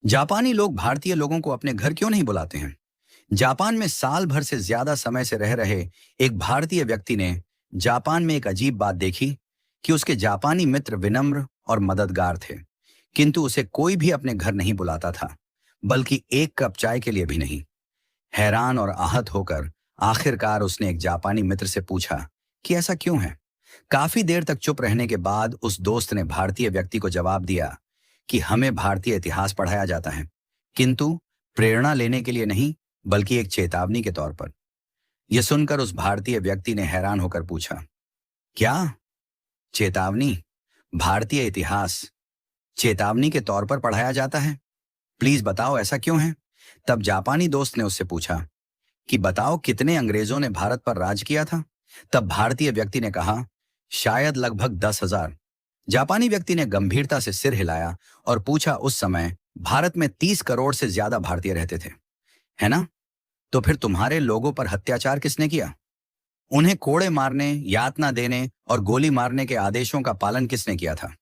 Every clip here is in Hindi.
जापानी लोग भारतीय लोगों को अपने घर क्यों नहीं बुलाते हैं? जापान में साल भर से ज्यादा समय से रह रहे एक भारतीय व्यक्ति ने जापान में एक अजीब बात देखी कि उसके जापानी मित्र विनम्र और मददगार थे, किंतु उसे कोई भी अपने घर नहीं बुलाता था, बल्कि एक कप चाय के लिए भी नहीं। हैरान और आहत होकर आखिरकार उसने एक जापानी मित्र से पूछा कि ऐसा क्यों है। काफी देर तक चुप रहने के बाद उस दोस्त ने भारतीय व्यक्ति को जवाब दिया कि हमें भारतीय इतिहास पढ़ाया जाता है, किंतु प्रेरणा लेने के लिए नहीं, बल्कि एक चेतावनी के तौर पर। यह सुनकर उस भारतीय व्यक्ति ने हैरान होकर पूछा, क्या चेतावनी? भारतीय इतिहास चेतावनी के तौर पर पढ़ाया जाता है? प्लीज बताओ ऐसा क्यों है। तब जापानी दोस्त ने उससे पूछा कि बताओ कितने अंग्रेजों ने भारत पर राज किया था। तब भारतीय व्यक्ति ने कहा, शायद लगभग 10,000। जापानी व्यक्ति ने गंभीरता से सिर हिलाया और पूछा, उस समय भारत में 30 करोड़ से ज्यादा भारतीय रहते थे, है ना? तो फिर तुम्हारे लोगों पर अत्याचार किसने किया? उन्हें कोड़े मारने, यातना देने और गोली मारने के आदेशों का पालन किसने किया था?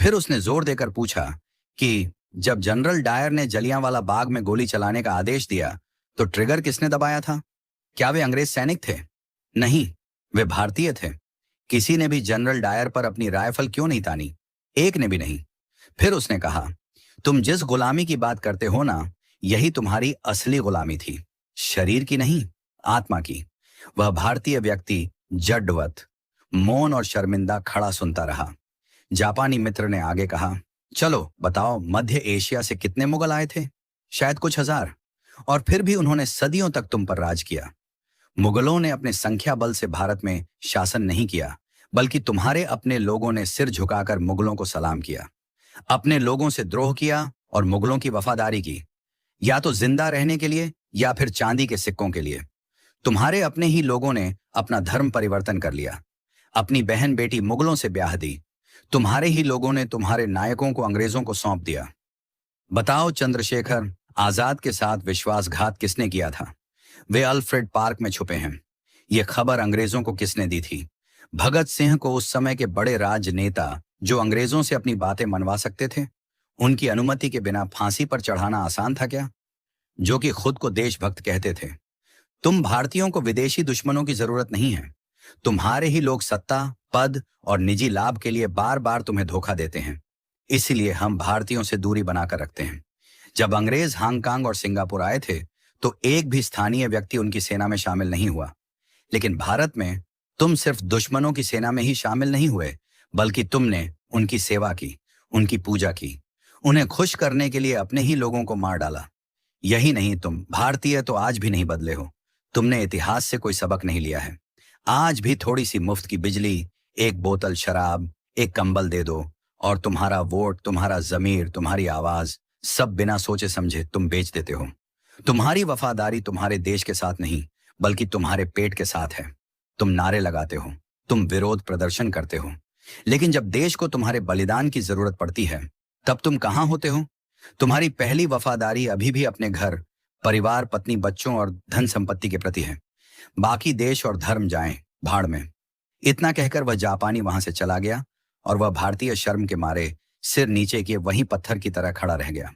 फिर उसने जोर देकर पूछा कि जब जनरल डायर ने जलियांवाला बाग में गोली चलाने का आदेश दिया, तो ट्रिगर किसने दबाया था? क्या वे अंग्रेज सैनिक थे? नहीं, वे भारतीय थे। किसी ने भी जनरल डायर पर अपनी राइफल क्यों नहीं तानी? एक ने भी नहीं। फिर उसने कहा, तुम जिस गुलामी की बात करते हो ना, यही तुम्हारी असली गुलामी थी, शरीर की नहीं, आत्मा की। वह भारतीय व्यक्ति जड्डवत, मौन और शर्मिंदा खड़ा सुनता रहा। जापानी मित्र ने आगे कहा, चलो बताओ, मध्य एशिया से कितने मुगल आए थे? शायद कुछ हजार। और फिर भी उन्होंने सदियों तक तुम पर राज किया। मुगलों ने अपने संख्या बल से भारत में शासन नहीं किया, बल्कि तुम्हारे अपने लोगों ने सिर झुकाकर मुगलों को सलाम किया, अपने लोगों से द्रोह किया और मुगलों की वफादारी की, या तो जिंदा रहने के लिए या फिर चांदी के सिक्कों के लिए। तुम्हारे अपने ही लोगों ने अपना धर्म परिवर्तन कर लिया, अपनी बहन बेटी मुगलों से ब्याह दी। तुम्हारे ही लोगों ने तुम्हारे नायकों को अंग्रेजों को सौंप दिया। बताओ, चंद्रशेखर आजाद के साथ विश्वासघात किसने किया था? वे अल्फ्रेड पार्क में छुपे हैं। यह खबर अंग्रेजों को किसने दी थी? भगत सिंह को, उस समय के बड़े राजनेता जो अंग्रेजों से अपनी बातें मनवा सकते थे। उनकी अनुमति के बिना फांसी पर चढ़ाना आसान था क्या? जो कि खुद को देशभक्त कहते थे। तुम भारतीयों को विदेशी दुश्मनों की जरूरत नहीं है। तुम्हारे ही लोग सत्ता, पद और निजी लाभ के लिए बार बार तुम्हें धोखा देते हैं। इसीलिए हम भारतीयों से दूरी बनाकर रखते हैं। जब अंग्रेज हांगकांग और सिंगापुर आए थे, तो एक भी स्थानीय व्यक्ति उनकी सेना में शामिल नहीं हुआ। लेकिन भारत में तुम सिर्फ दुश्मनों की सेना में ही शामिल नहीं हुए, बल्कि तुमने उनकी सेवा की, उनकी पूजा की, उन्हें खुश करने के लिए अपने ही लोगों को मार डाला। यही नहीं, तुम भारतीय तो आज भी नहीं बदले हो। तुमने इतिहास से कोई सबक नहीं लिया है। आज भी थोड़ी सी मुफ्त की बिजली, एक बोतल शराब, एक कंबल दे दो और तुम्हारा वोट, तुम्हारा जमीर, तुम्हारी आवाज, सब बिना सोचे समझे तुम बेच देते हो। तुम्हारी वफादारी तुम्हारे देश के साथ नहीं, बल्कि तुम्हारे पेट के साथ है। तुम नारे लगाते हो, तुम विरोध प्रदर्शन करते हो, लेकिन जब देश को तुम्हारे बलिदान की जरूरत पड़ती है, तब तुम कहां होते हो? तुम्हारी पहली वफादारी अभी भी अपने घर, परिवार, पत्नी, बच्चों और धन संपत्ति के प्रति है। बाकी देश और धर्म जाएं भाड़ में। इतना कहकर वह जापानी वहां से चला गया और वह भारतीय शर्म के मारे सिर नीचे किए वहीं पत्थर की तरह खड़ा रह गया।